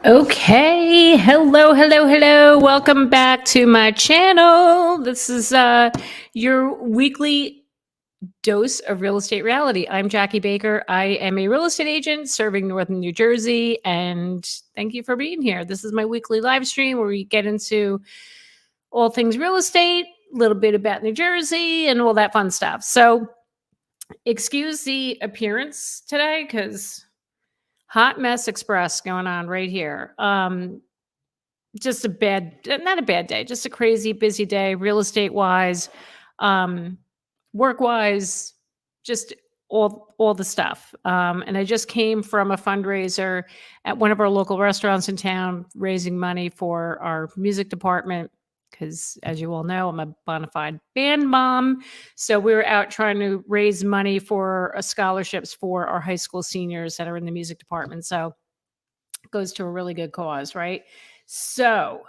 Okay, hello. Welcome back to my channel. This is your weekly dose of real estate reality. I'm Jackie Baker. I am a real estate agent serving Northern New Jersey, and thank you for being here. This is my weekly live stream where we get into all things real estate, a little bit about New Jersey, and all that fun stuff. So, excuse the appearance today because hot mess express going on right here. Just not a bad day, just a crazy busy day, real estate wise, um, work wise, just all the stuff. And I just came from a fundraiser at one of our local restaurants in town, raising money for our music department. Because as you all know, I'm a bona fide band mom. So we were out trying to raise money for scholarships for our high school seniors that are in the music department. So it goes to a really good cause, right? So,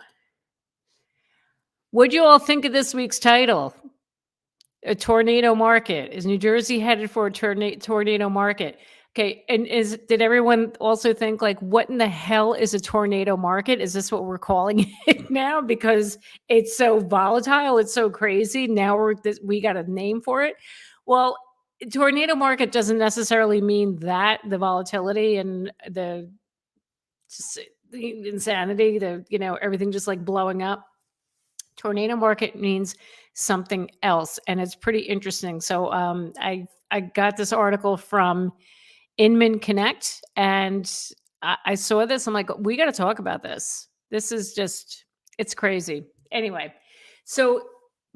what'd you all think of this week's title? A tornado market. Is New Jersey headed for a tornado market? Okay, and did everyone also think like, what in the hell is a tornado market? Is this what we're calling it now because it's so volatile, it's so crazy? Now we got a name for it. Well, tornado market doesn't necessarily mean that the volatility and the insanity, everything just like blowing up. Tornado market means something else, and it's pretty interesting. So I got this article from Inman Connect, and I saw this. I'm like, we got to talk about this. This is just, it's crazy. Anyway, so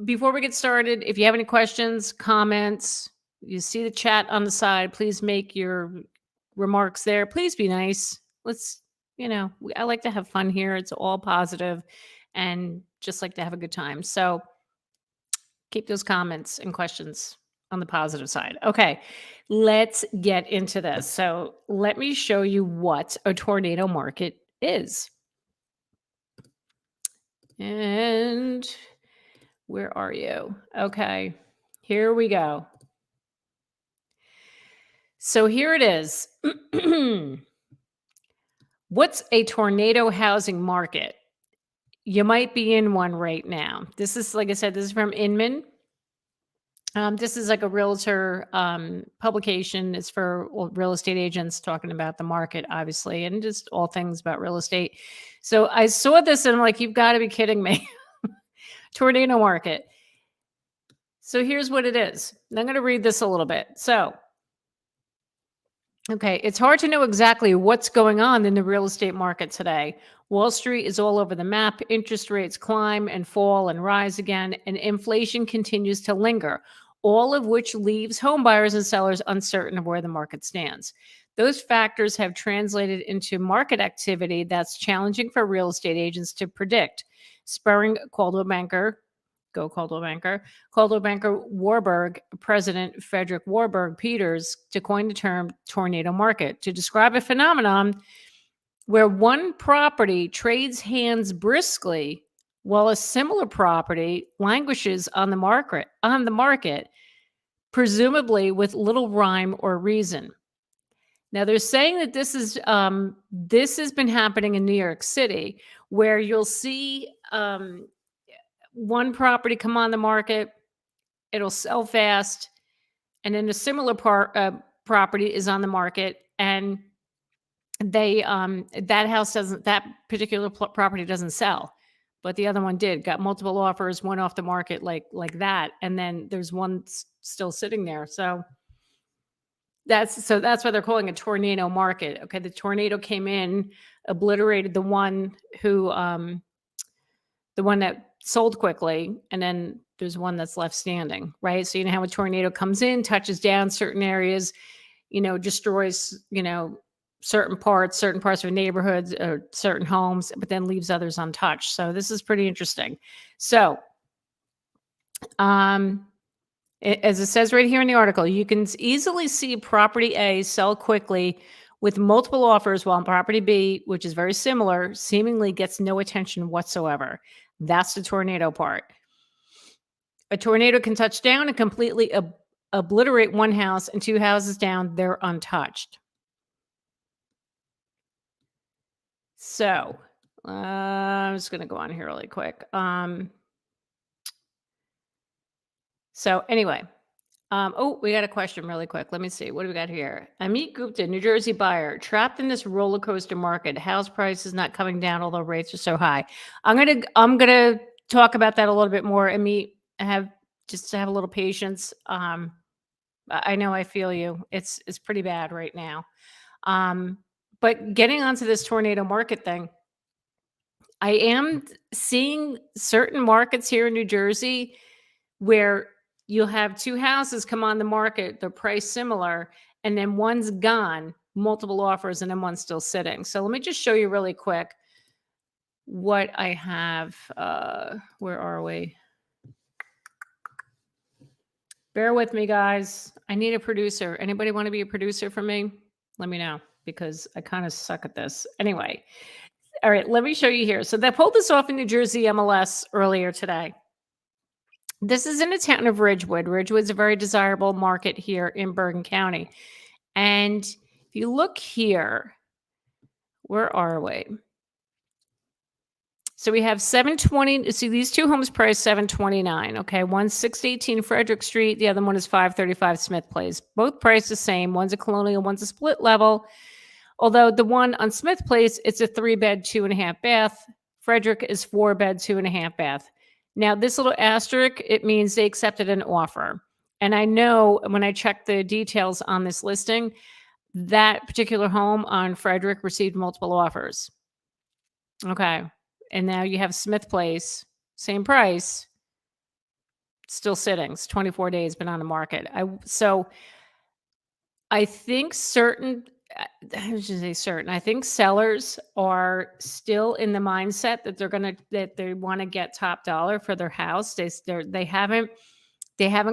before we get started, if you have any questions, comments, you see the chat on the side, please make your remarks there. Please be nice. I like to have fun here. It's all positive and just like to have a good time. So keep those comments and questions on the positive side. Okay, let's get into this. So let me show you what a tornado market is. And where are you? Okay, here we go. So here it is. What's a tornado housing market? You might be in one right now. This is, like I said, this is from Inman. This is like a realtor publication. It's for real estate agents talking about the market, obviously, and just all things about real estate. So I saw this and I'm like, you've got to be kidding me. Tornado market. So here's what it is. I'm going to read this a little bit. So, okay, it's hard to know exactly what's going on in the real estate market today. Wall Street is all over the map. Interest rates climb and fall and rise again, and inflation continues to linger, all of which leaves home buyers and sellers uncertain of where the market stands. Those factors have translated into market activity that's challenging for real estate agents to predict, spurring Coldwell Banker Warburg President Frederick Warburg Peters to coin the term tornado market to describe a phenomenon where one property trades hands briskly while a similar property languishes on the market, presumably with little rhyme or reason. Now they're saying that this has been happening in New York City, where you'll see one property come on the market, it'll sell fast, and then a similar property is on the market, and that particular property doesn't sell, but the other one did. Got multiple offers, went off the market like that, and then there's one still sitting there. So that's why they're calling it tornado market. Okay, the tornado came in, obliterated the one that sold quickly, and then there's one that's left standing, right? So you know how a tornado comes in, touches down certain areas, destroys, certain parts of a neighborhood or certain homes, but then leaves others untouched. So this is pretty interesting. So, as it says right here in the article, you can easily see property A sell quickly with multiple offers, while property B, which is very similar, seemingly gets no attention whatsoever. That's the tornado part. A tornado can touch down and completely obliterate one house, and two houses down, they're untouched. So I'm just going to go on here really quick. So anyway, oh, we got a question really quick. Let me see. What do we got here? Amit Gupta, New Jersey buyer, trapped in this roller coaster market. House prices not coming down, although rates are so high. I'm gonna talk about that a little bit more. Amit, have a little patience. I know I feel you. It's pretty bad right now. Um, but getting onto this tornado market thing, I am seeing certain markets here in New Jersey where you'll have two houses come on the market, they're priced similar, and then one's gone, multiple offers, and then one's still sitting. So let me just show you really quick what I have. Where are we? Bear with me, guys. I need a producer. Anybody want to be a producer for me? Let me know because I kind of suck at this. Anyway, all right, let me show you here. So they pulled this off in New Jersey MLS earlier today. This is in the town of Ridgewood. Ridgewood's a very desirable market here in Bergen County. And if you look here, where are we? So we have 720. See, these two homes priced 729. Okay, one's 618 Frederick Street. The other one is 535 Smith Place. Both priced the same. One's a colonial, one's a split level. Although the one on Smith Place, it's a 3-bed, 2.5 bath. Frederick is 4-bed, 2.5 bath. Now, this little asterisk, it means they accepted an offer. And I know when I checked the details on this listing, that particular home on Frederick received multiple offers. Okay. And now you have Smith Place, same price, still sitting. It's 24 days, been on the market. So I think I should say certain. I think sellers are still in the mindset that they want to get top dollar for their house. They haven't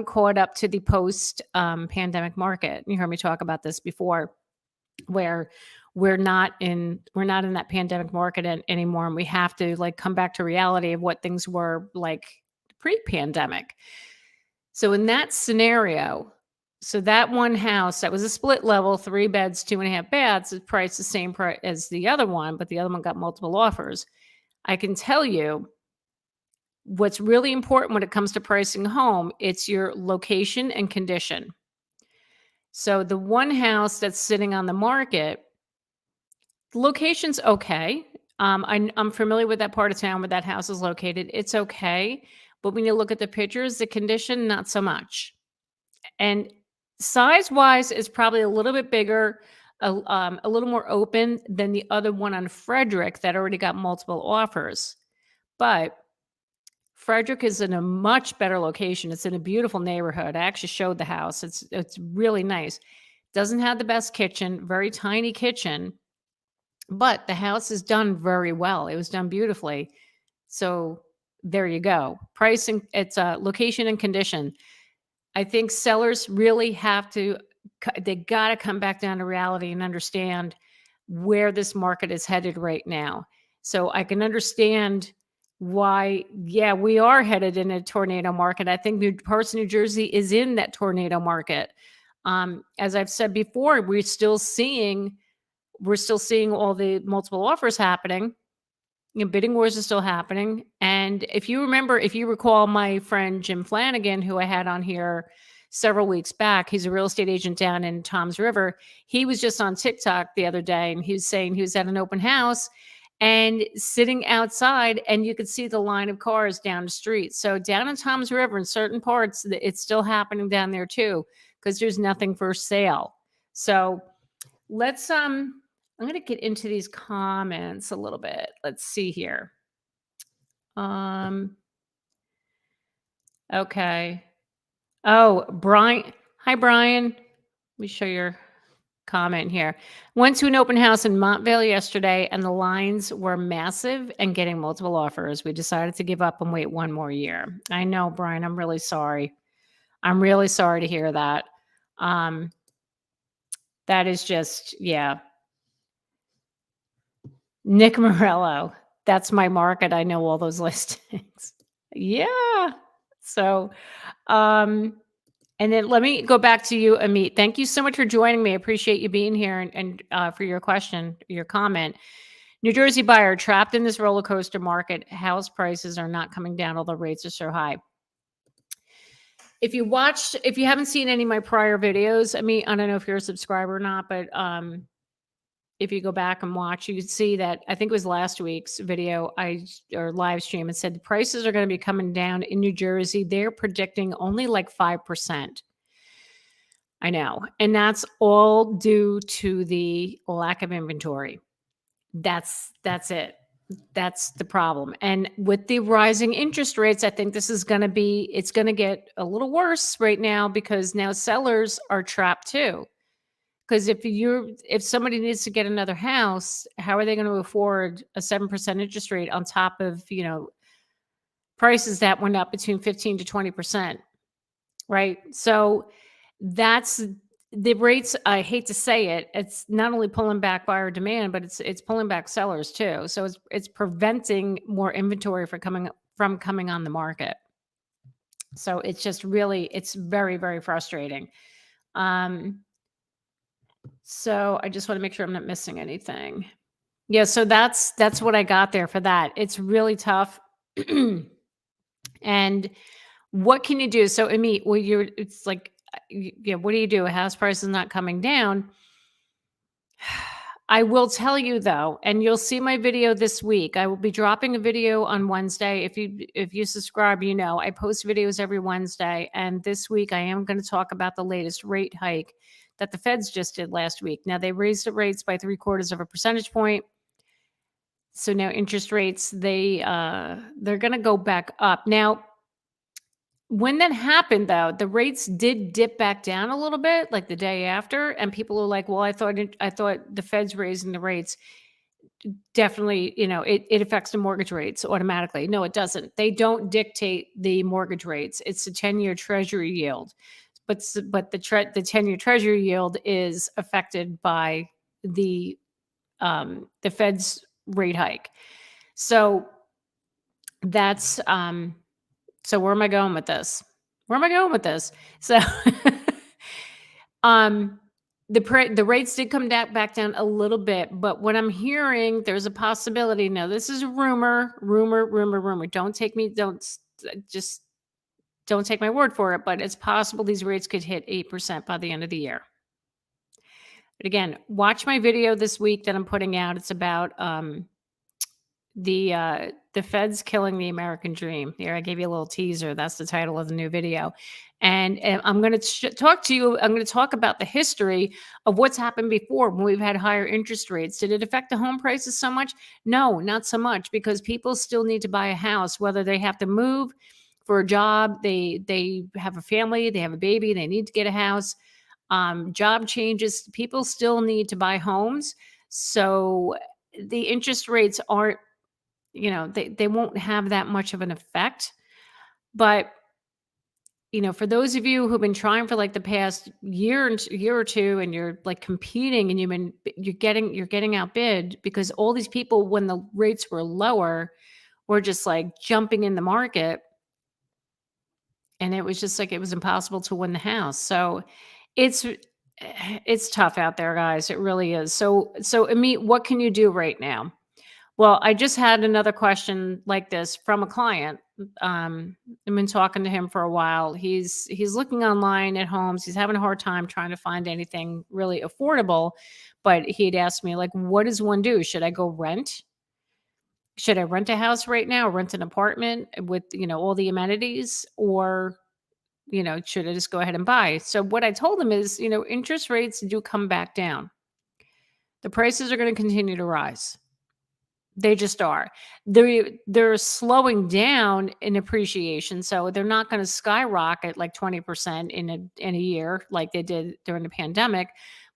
caught up to the post pandemic market. You heard me talk about this before, where we're not in that pandemic market anymore, and we have to like come back to reality of what things were like pre-pandemic. So in that scenario, so that one house that was a split level, 3 beds, 2.5 baths, is priced the same price as the other one, but the other one got multiple offers. I can tell you what's really important when it comes to pricing a home, it's your location and condition. So the one house that's sitting on the market, the location's okay. I'm familiar with that part of town where that house is located. It's okay. But when you look at the pictures, the condition, not so much. And size-wise, it's probably a little bit bigger, a little more open than the other one on Frederick that already got multiple offers. But Frederick is in a much better location. It's in a beautiful neighborhood. I actually showed the house. It's really nice. Doesn't have the best kitchen, very tiny kitchen, but the house is done very well. It was done beautifully. So there you go. Pricing, it's location and condition. I think sellers really they got to come back down to reality and understand where this market is headed right now. So I can understand why, yeah, we are headed in a tornado market. I think New Jersey is in that tornado market. As I've said before, we're still seeing all the multiple offers happening. Bidding wars are still happening. And if you recall my friend Jim Flanagan, who I had on here several weeks back, he's a real estate agent down in Toms River. He was just on TikTok the other day, and he was saying he was at an open house and sitting outside, and you could see the line of cars down the street. So down in Toms River, in certain parts, it's still happening down there too, because there's nothing for sale. So let's I'm going to get into these comments a little bit. Let's see here. Okay. Oh, Brian. Hi, Brian. Let me show your comment here. Went to an open house in Montvale yesterday, and the lines were massive and getting multiple offers. We decided to give up and wait one more year. I know, Brian. I'm really sorry. I'm really sorry to hear that. That is just, yeah. Nick Morello. That's my market. I know all those listings. Yeah. So, and then let me go back to you, Amit. Thank you so much for joining me. I appreciate you being here and for your question, your comment. New Jersey buyer trapped in this roller coaster market. House prices are not coming down, although rates are so high. If you haven't seen any of my prior videos, I mean, I don't know if you're a subscriber or not, but if you go back and watch, you can see that I think it was last week's video or live stream. It said the prices are going to be coming down in New Jersey. They're predicting only like 5%. I know. And that's all due to the lack of inventory. That's it. That's the problem. And with the rising interest rates, I think it's going to get a little worse right now because now sellers are trapped too. Because if somebody needs to get another house, how are they going to afford a 7% interest rate on top of, prices that went up between 15 to 20%, right? So that's the rates. I hate to say it. It's not only pulling back buyer demand, but it's pulling back sellers too. So it's preventing more inventory from coming on the market. So it's just it's very, very frustrating. So I just want to make sure I'm not missing anything. Yeah, so that's what I got there for that. It's really tough. And what can you do? So, it's like, what do you do? House price is not coming down. I will tell you though, and you'll see my video this week. I will be dropping a video on Wednesday. If you subscribe, I post videos every Wednesday. And this week I am going to talk about the latest rate hike that the Feds just did last week. Now they raised the rates by 0.75 of a percentage point. So now interest rates, they're going to go back up. Now, when that happened, though, the rates did dip back down a little bit, like the day after, and people are like, "Well, I thought the Fed's raising the rates." Definitely, it affects the mortgage rates automatically. No, it doesn't. They don't dictate the mortgage rates. It's the 10-year Treasury yield, but the 10-year Treasury yield is affected by the Fed's rate hike. So that's so where am I going with this? So the rates did come back down a little bit, but what I'm hearing, there's a possibility. Now, this is a rumor. Don't take my word for it, but it's possible these rates could hit 8% by the end of the year. But again, watch my video this week that I'm putting out. It's about the Feds killing the American dream. Here, I gave you a little teaser. That's the title of the new video. And I'm going to talk to you. I'm going to talk about the history of what's happened before when we've had higher interest rates. Did it affect the home prices so much? No, not so much, because people still need to buy a house, whether they have to move for a job, they have a family, they have a baby, they need to get a house. Job changes, people still need to buy homes. So the interest rates aren't, they won't have that much of an effect. But, for those of you who've been trying for like the past year or two, and you're like competing and you're getting outbid, because all these people, when the rates were lower, were just like jumping in the market. And it was just like, it was impossible to win the house. So it's tough out there, guys. It really is. So Amit, what can you do right now? Well, I just had another question like this from a client. I've been talking to him for a while. He's looking online at homes. He's having a hard time trying to find anything really affordable. But he'd asked me, like, what does one do? Should I go rent? Should I rent a house right now, rent an apartment with, all the amenities? Or, should I just go ahead and buy? So what I told him is, interest rates do come back down. The prices are going to continue to rise. They just are. They're slowing down in appreciation, so they're not going to skyrocket like 20% in a year like they did during the pandemic.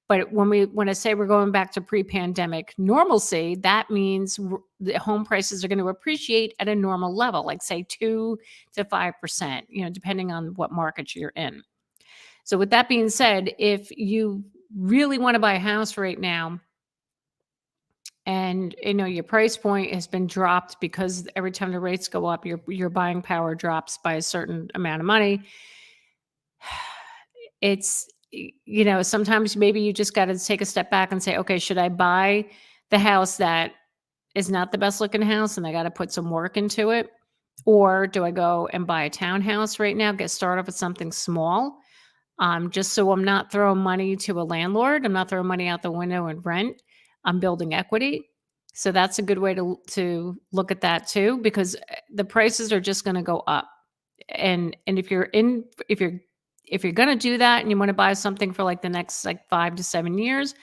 But when I say we're going back to pre-pandemic normalcy, that means the home prices are going to appreciate at a normal level, like say 2 to 5%, depending on what market you're in. So with that being said, if you really want to buy a house right now, and your price point has been dropped because every time the rates go up, your buying power drops by a certain amount of money. It's, sometimes maybe you just got to take a step back and say, okay, should I buy the house that is not the best looking house and I got to put some work into it? Or do I go and buy a townhouse right now, get started with something small, just so I'm not throwing money to a landlord. I'm not throwing money out the window and rent. I'm building equity. So that's a good way to look at that too, because the prices are just going to go up. And if you're going to do that and you want to buy something for like the next like 5 to 7 years,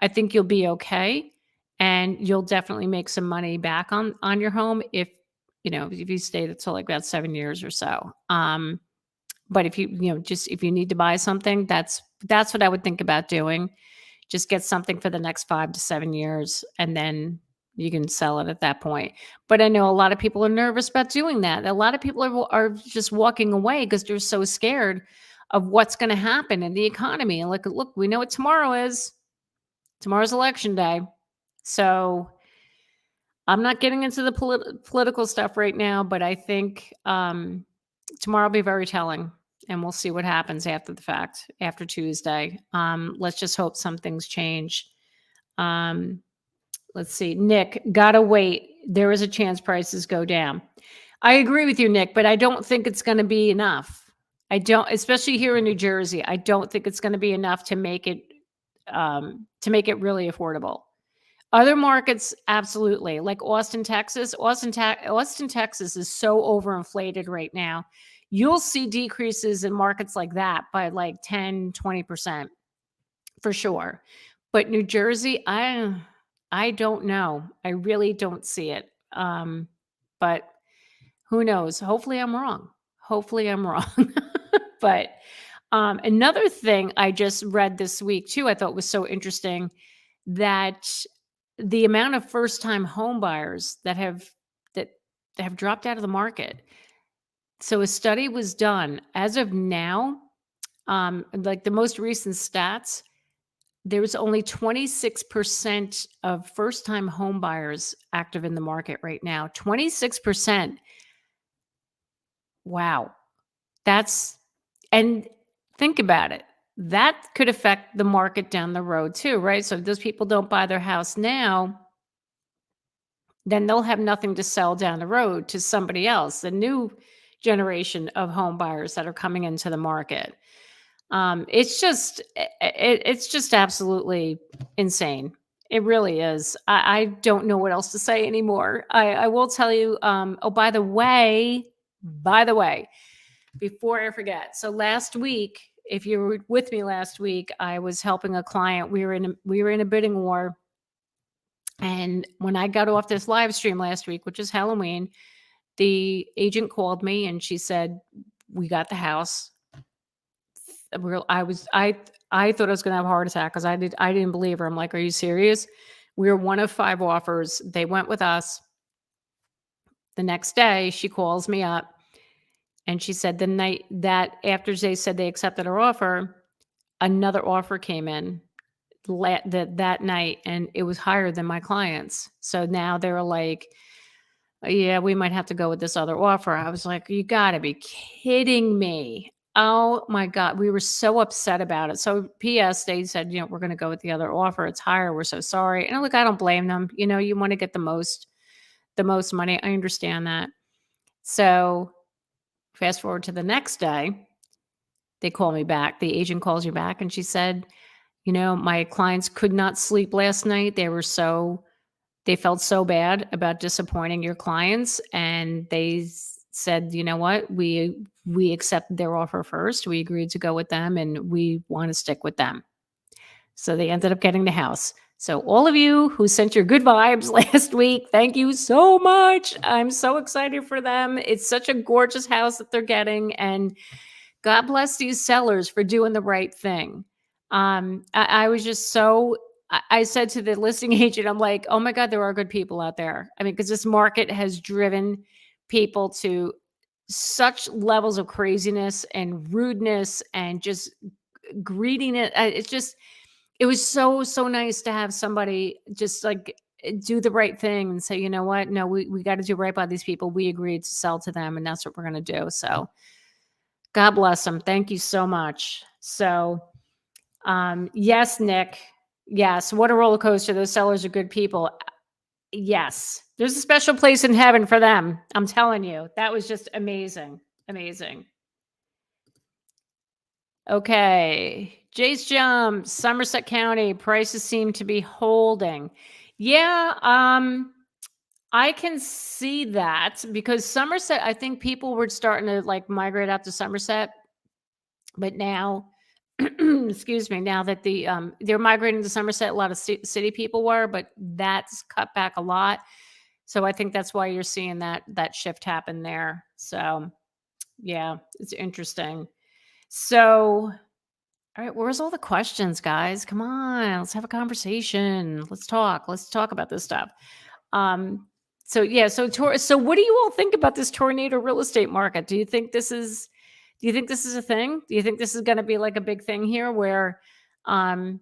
I think you'll be okay, and you'll definitely make some money back on your home if you stay until like about 7 years or so. But if you need to buy something, that's what I would think about doing. Just get something for the next 5 to 7 years, and then you can sell it at that point. But I know a lot of people are nervous about doing that. A lot of people are just walking away because they're so scared of what's going to happen in the economy. And look, we know what tomorrow is. Tomorrow's election day. So I'm not getting into the political stuff right now, but I think tomorrow will be very telling, and we'll see what happens after the fact, after Tuesday. Let's just hope some things change. Let's see. Nick, gotta wait. There is a chance prices go down. I agree with you, Nick, but I don't think it's going to be enough. I don't, especially here in New Jersey. I don't think it's going to be enough to make it really affordable. Other markets, absolutely. Like Austin, Texas. Austin, Texas is so overinflated right now. You'll see decreases in markets like that by like 10, 20% for sure. But New Jersey, I don't know. I really don't see it. But who knows? Hopefully I'm wrong. Hopefully I'm wrong. But another thing I just read this week too, I thought was so interesting, that the amount of first-time home buyers that have dropped out of the market. So a study was done as of now, like the most recent stats, there was only 26% of first-time home buyers active in the market right now. 26%. Wow. And think about it. That could affect the market down the road too, right? So if those people don't buy their house now, then they'll have nothing to sell down the road to somebody else, the new generation of home buyers that are coming into the market. It's just absolutely insane. It really is. I don't know what else to say anymore. I will tell you. Oh, by the way, before I forget. So last week, if you were with me last week, I was helping a client. We were in a bidding war. And when I got off this live stream last week, which is Halloween, the agent called me and she said, "We got the house." I thought I was going to have a heart attack because I didn't believe her. I'm like, "Are you serious?" We were one of 5 offers. They went with us. The next day, she calls me up and she said the night that after they said they accepted our offer, another offer came in that night, and it was higher than my clients. So now they were like, "Yeah, we might have to go with this other offer." I was like, "You gotta be kidding me." Oh my God. We were so upset about it. So PS, they said, "We're going to go with the other offer. It's higher. We're so sorry." And look, I don't blame them. You want to get the most money. I understand that. So fast forward to the next day, they call me back. The agent calls you back and she said, "My clients could not sleep last night. They felt so bad about disappointing your clients, and they said, 'You know what? We accepted their offer first. We agreed to go with them, and we want to stick with them.'" So they ended up getting the house. So all of you who sent your good vibes last week, thank you so much. I'm so excited for them. It's such a gorgeous house that they're getting, and God bless these sellers for doing the right thing. I was just so, I said to the listing agent, I'm like, "Oh my God, there are good people out there." I mean, because this market has driven people to such levels of craziness and rudeness and just greediness. It was so nice to have somebody just like do the right thing and say, "You know what? No, we got to do right by these people. We agreed to sell to them, and that's what we're going to do." So God bless them. Thank you so much. So, yes, Nick. Yes. What a roller coaster. Those sellers are good people. Yes, there's a special place in heaven for them. I'm telling you, that was just amazing. Amazing. Okay. Jace Jump, Somerset County, prices seem to be holding. Yeah, I can see that because Somerset, I think people were starting to like migrate out to Somerset, but now, excuse me, now that they're migrating to Somerset, a lot of city people were, but that's cut back a lot. So I think that's why you're seeing that shift happen there. So yeah, it's interesting. So all right, where's all the questions, guys? Come on, let's have a conversation. Let's talk. Let's talk about this stuff. Um, so yeah, so what do you all think about this tornado real estate market? Do you think this is a thing? Do you think this is going to be like a big thing here where um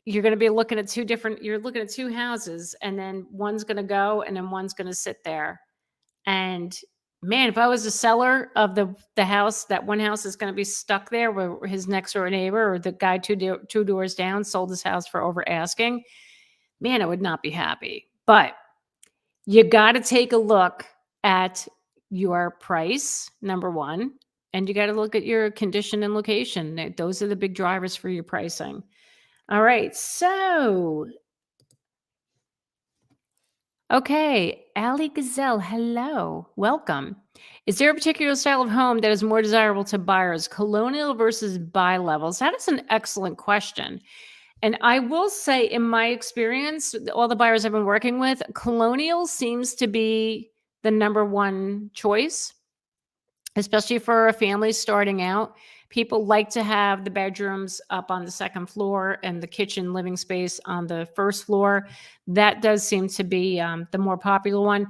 you're going to be looking at you're looking at two houses and then one's going to go and then one's going to sit there. And man, if I was a seller of the house, that one house is going to be stuck there where his next door neighbor or the guy two doors down sold his house for over asking, man, I would not be happy. But you got to take a look at your price, number one, and you got to look at your condition and location. Those are the big drivers for your pricing. All right. So, okay. Ali Gazelle, hello. Welcome. Is there a particular style of home that is more desirable to buyers, colonial versus bi-levels? That is an excellent question. And I will say, in my experience, all the buyers I've been working with, colonial seems to be the number one choice, especially for a family starting out. People like to have the bedrooms up on the second floor and the kitchen living space on the first floor. That does seem to be the more popular one.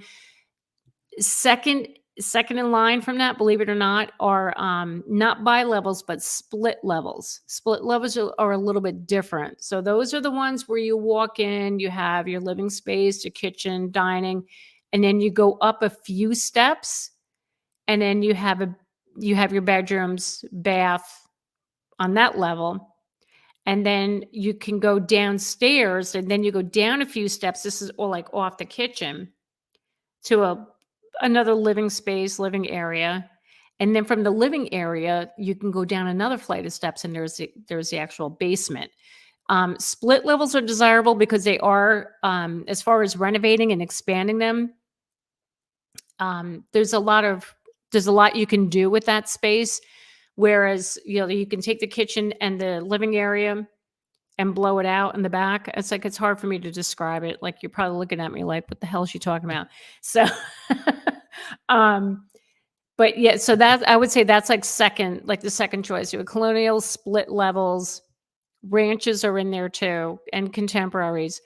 Second in line from that, believe it or not, are not bi-levels, but split levels. Split levels are a little bit different. So those are the ones where you walk in, you have your living space, your kitchen, dining, and then you go up a few steps, and then you have your bedrooms, bath on that level. And then you can go downstairs, and then you go down a few steps. This is all like off the kitchen to another living area. And then from the living area, you can go down another flight of steps and there's the actual basement. Split levels are desirable because they are, as far as renovating and expanding them, there's a lot you can do with that space. Whereas, you can take the kitchen and the living area and blow it out in the back. It's hard for me to describe it. Like, you're probably looking at me like, what the hell is she talking about? So, but yeah, so that, I would say that's like the second choice. You have colonial, split levels, ranches are in there too, and contemporaries.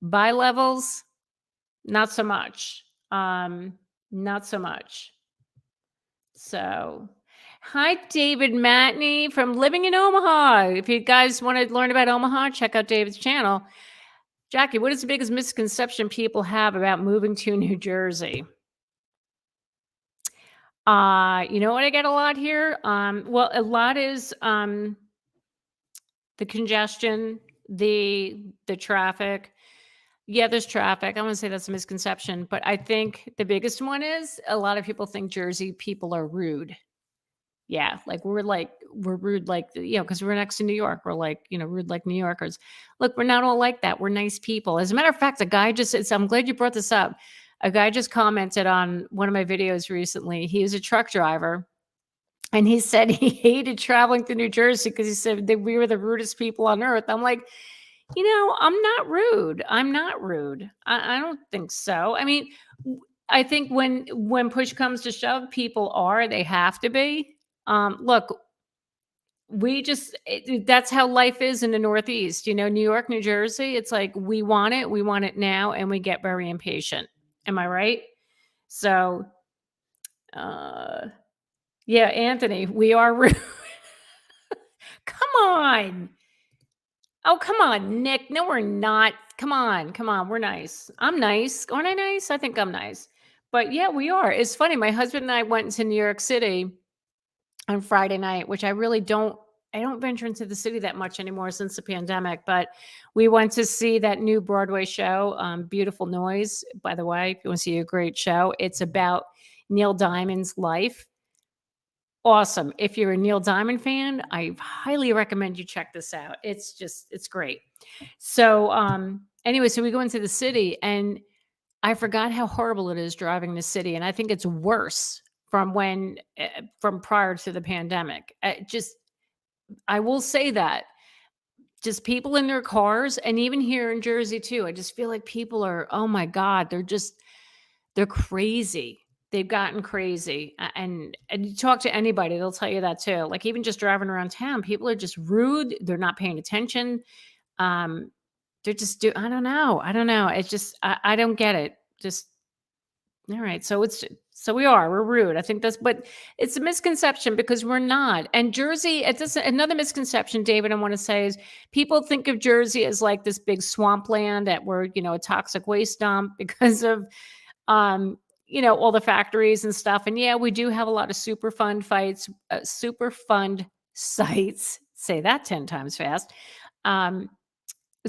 Bi-levels, not so much. Not so much. So, hi, David Matney from Living in Omaha. If you guys want to learn about Omaha, check out David's channel. Jackie, what is the biggest misconception people have about moving to New Jersey? You know what I get a lot here? Well, a lot is the congestion, the traffic. Yeah, there's traffic. I want to say that's a misconception, but I think the biggest one is a lot of people think Jersey people are rude. Yeah, we're rude, because we're next to New York. We're rude like New Yorkers. Look, we're not all like that. We're nice people. As a matter of fact, a guy I'm glad you brought this up. A guy just commented on one of my videos recently. He was a truck driver, and he said he hated traveling to New Jersey because he said that we were the rudest people on earth. I'm like, I'm not rude. I'm not rude. I don't think so. I mean, I think when push comes to shove, they have to be. Look, that's how life is in the Northeast. New York, New Jersey, it's like we want it now, and we get very impatient. Am I right? So, yeah, Anthony, we are rude. Come on. Oh, come on, Nick. No, we're not. Come on. We're nice. I'm nice. Aren't I nice? I think I'm nice. But yeah, we are. It's funny. My husband and I went to New York City on Friday night, which I really don't I don't venture into the city that much anymore since the pandemic, but we went to see that new Broadway show, Beautiful Noise. By the way, if you want to see a great show, it's about Neil Diamond's life. Awesome. If you're a Neil Diamond fan, I highly recommend you check this out. It's great. So, anyway, so we go into the city and I forgot how horrible it is driving the city. And I think it's worse from prior to the pandemic. I will say that just people in their cars and even here in Jersey too, I just feel like people are, oh my God, they're crazy. They've gotten crazy. And you talk to anybody, they'll tell you that too. Like even just driving around town, people are just rude. They're not paying attention. Um, they're just I don't know. I don't know. It's just I don't get it. Just all right. We're rude. I think but it's a misconception because we're not. And Jersey, it's just another misconception, David, I want to say is people think of Jersey as like this big swampland that we're, a toxic waste dump because of um, all the factories and stuff. And yeah, we do have a lot of super fund sites. Say that 10 times fast. Um,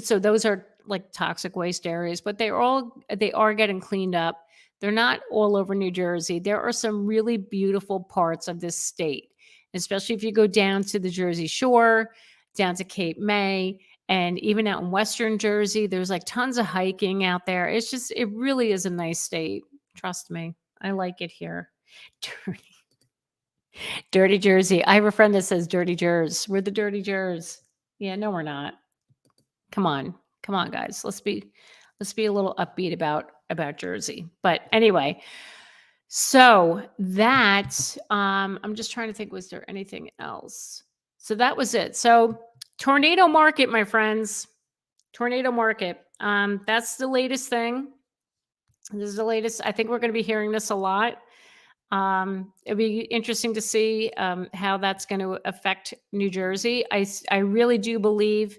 so those are like toxic waste areas, but they are getting cleaned up. They're not all over New Jersey. There are some really beautiful parts of this state, especially if you go down to the Jersey Shore, down to Cape May, and even out in Western Jersey. There's like tons of hiking out there. It really is a nice state. Trust me. I like it here. Dirty, dirty Jersey. I have a friend that says dirty Jers. We're the dirty Jers. Yeah, no, we're not. Come on. Come on, guys. Let's be a little upbeat about Jersey. But anyway, so that I'm just trying to think, was there anything else? So that was it. So tornado market, my friends. Tornado market. That's the latest thing. This is the latest. I think we're going to be hearing this a lot. It'd be interesting to see how that's going to affect New Jersey. I really do believe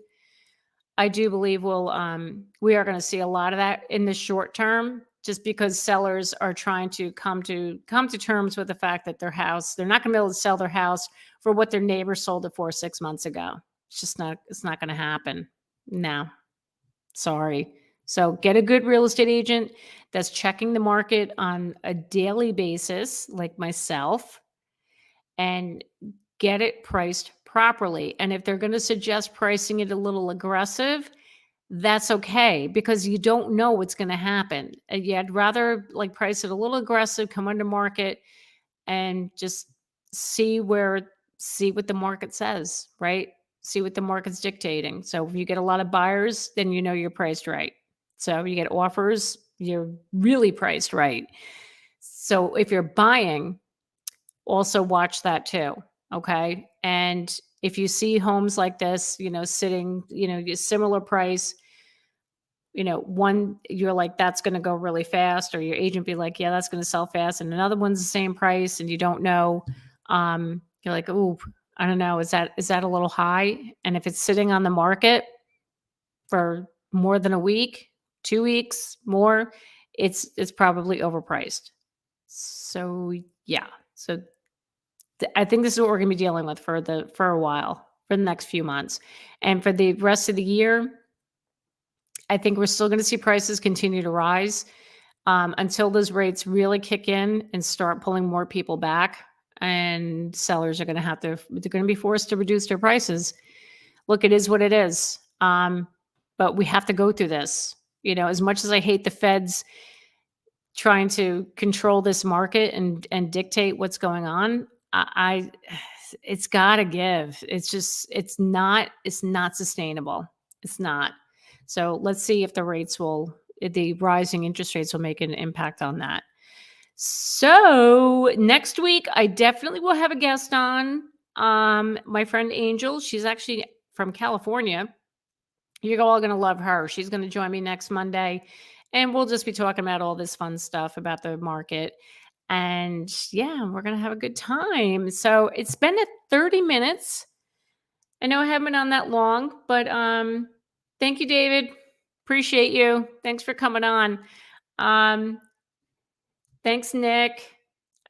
we are going to see a lot of that in the short term, just because sellers are trying to come to terms with the fact that they're not going to be able to sell their house for what their neighbor sold it for 6 months ago. It's not going to happen. No, sorry. So get a good real estate agent that's checking the market on a daily basis, like myself, and get it priced properly. And if they're going to suggest pricing it a little aggressive, that's okay, because you don't know what's going to happen. Yeah, I'd rather like price it a little aggressive, come under market, and just see what the market says, right? See what the market's dictating. So if you get a lot of buyers, then you know you're priced right. So if you get offers, you're really priced right. So if you're buying, also watch that too. Okay. And if you see homes like this, sitting, similar price, one, you're like, that's going to go really fast, or your agent be like, yeah, that's going to sell fast. And another one's the same price and you don't know. You're like, oh, I don't know. Is that a little high? And if it's sitting on the market for more than a week, 2 weeks, more, it's probably overpriced. So yeah. So I think this is what we're going to be dealing with for a while, for the next few months. And for the rest of the year, I think we're still going to see prices continue to rise until those rates really kick in and start pulling more people back. And sellers are going to they're going to be forced to reduce their prices. Look, it is what it is. But we have to go through this. As much as I hate the feds trying to control this market and dictate what's going on, it's got to give. It's not sustainable. It's not. So let's see if the rising interest rates will make an impact on that. So next week, I definitely will have a guest on. My friend Angel, she's actually from California. You're all going to love her. She's going to join me next Monday, and we'll just be talking about all this fun stuff about the market. And yeah, we're going to have a good time. So it's been at 30 minutes. I know I haven't been on that long, but thank you, David. Appreciate you. Thanks for coming on. Thanks, Nick.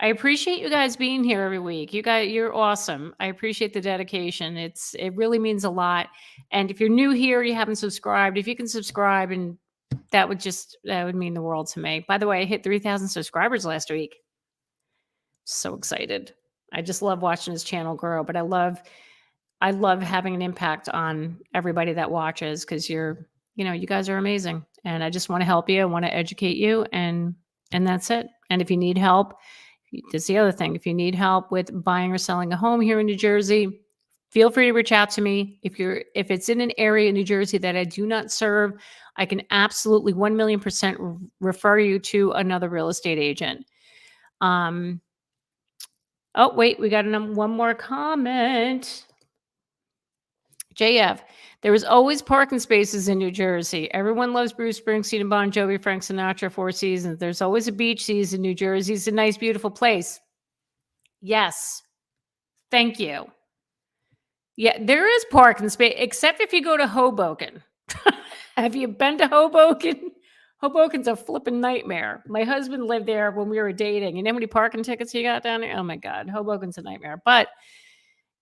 I appreciate you guys being here every week. You're awesome. I appreciate the dedication. It really means a lot. And if you're new here, you haven't subscribed, if you can subscribe, and that would mean the world to me. By the way, I hit 3,000 subscribers last week. So excited. I just love watching this channel grow, but I love having an impact on everybody that watches, because you guys are amazing. And I just want to help you. I want to educate you, and that's it. And if you need help, that's the other thing. If you need help with buying or selling a home here in New Jersey, feel free to reach out to me. If it's in an area in New Jersey that I do not serve, I can absolutely 1,000,000% refer you to another real estate agent. Oh, wait, we got one more comment. JF, there was always parking spaces in New Jersey. Everyone loves Bruce Springsteen and Bon Jovi, Frank Sinatra, Four Seasons. There's always a beach season. New Jersey is a nice, beautiful place. Yes. Thank you. Yeah, there is parking space, except if you go to Hoboken. Have you been to Hoboken? Hoboken's a flipping nightmare. My husband lived there when we were dating. You know how many parking tickets he got down there? Oh my God, Hoboken's a nightmare. But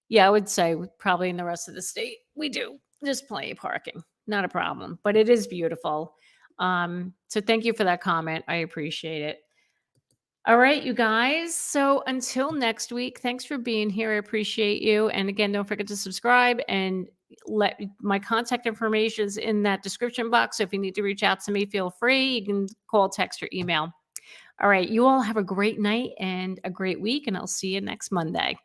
yeah, I would say probably in the rest of the state, we do. There's plenty of parking. Not a problem, but it is beautiful. So thank you for that comment. I appreciate it. All right, you guys. So until next week, thanks for being here. I appreciate you. And again, don't forget to subscribe, and let my contact information is in that description box. So if you need to reach out to me, feel free. You can call, text, or email. All right. You all have a great night and a great week, and I'll see you next Monday.